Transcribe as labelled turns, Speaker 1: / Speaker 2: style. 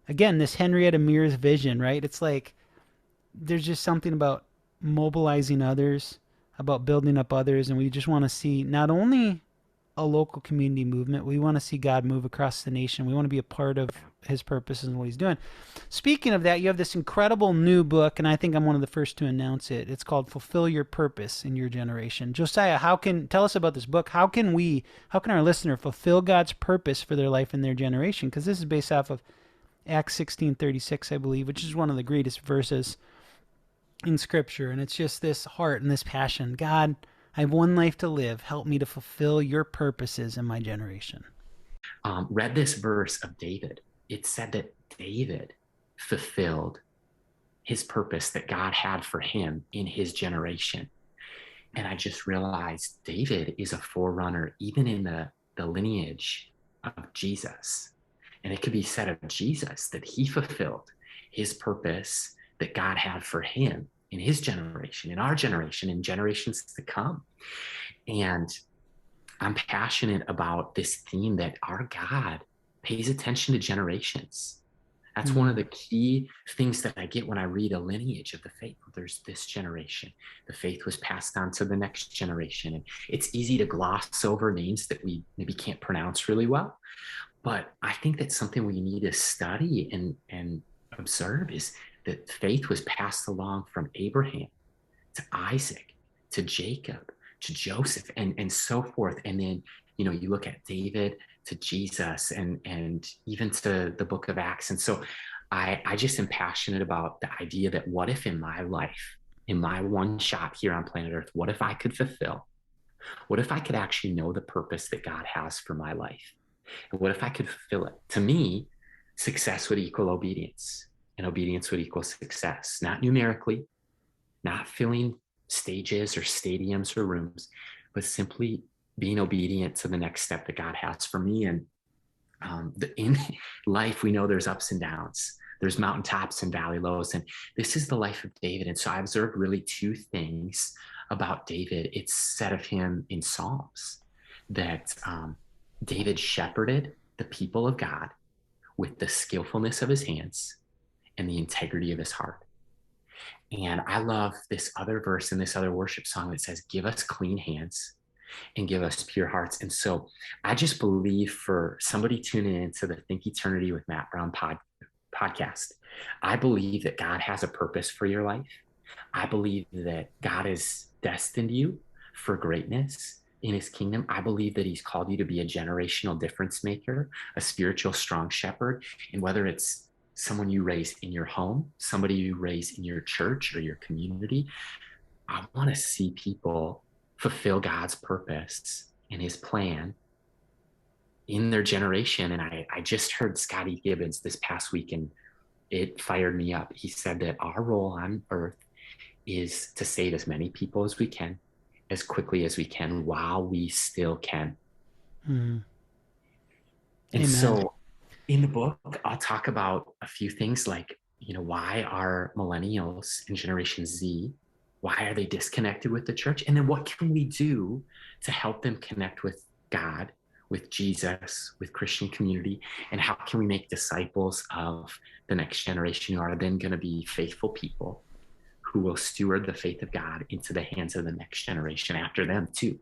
Speaker 1: again, this Henrietta Mears vision, right? It's like there's just something about mobilizing others, about building up others, and we just want to see not only a local community movement, we want to see God move across the nation. We want to be a part of his purposes and what he's doing. Speaking of that, you have this incredible new book, and I think I'm one of the first to announce it. It's called Fulfill Your Purpose in Your Generation. Josiah, tell us about this book. How can our listener fulfill God's purpose for their life and their generation? Because this is based off of Acts 16:36, I believe, which is one of the greatest verses in Scripture. And it's just this heart and this passion. God, I have one life to live. Help me to fulfill your purposes in my generation.
Speaker 2: Read this verse of David. It said that David fulfilled his purpose that God had for him in his generation. And I just realized David is a forerunner, even in the lineage of Jesus. And it could be said of Jesus that he fulfilled his purpose that God had for him in his generation, in our generation, in generations to come. And I'm passionate about this theme that our God pays attention to generations. That's one of
Speaker 1: Mm.
Speaker 2: the key things that I get when I read a lineage of the faith. There's this generation. The faith was passed on to the next generation. And it's easy to gloss over names that we maybe can't pronounce really well. But I think that's something we need to study and observe is that faith was passed along from Abraham to Isaac to Jacob to Joseph and so forth. And then, you look at David to Jesus and even to the book of Acts. And so I just am passionate about the idea that what if in my life, in my one shot here on planet Earth, what if I could fulfill? What if I could actually know the purpose that God has for my life? And what if I could fulfill it? To me, success would equal obedience, and obedience would equal success, not numerically, not filling stages or stadiums or rooms, but simply being obedient to the next step that God has for me. And in life, we know there's ups and downs. There's mountaintops and valley lows. And this is the life of David. And so I observed really two things about David. It's said of him in Psalms that David shepherded the people of God with the skillfulness of his hands and the integrity of his heart. And I love this other verse in this other worship song that says, give us clean hands and give us pure hearts. And so I just believe for somebody tuning into the Think Eternity with Matt Brown podcast, I believe that God has a purpose for your life. I believe that God has destined you for greatness in his kingdom. I believe that he's called you to be a generational difference maker, a spiritual strong shepherd. And whether it's someone you raise in your home, somebody you raise in your church or your community, I want to see people fulfill God's purpose and his plan in their generation. And I just heard Scotty Gibbons this past week, and it fired me up. He said that our role on earth is to save as many people as we can, as quickly as we can, while we still can.
Speaker 1: Mm.
Speaker 2: And
Speaker 1: Amen.
Speaker 2: so in the book, I'll talk about a few things like, why are millennials and Generation Z, why are they disconnected with the church? And then what can we do to help them connect with God, with Jesus, with Christian community? And how can we make disciples of the next generation who are then going to be faithful people who will steward the faith of God into the hands of the next generation after them too?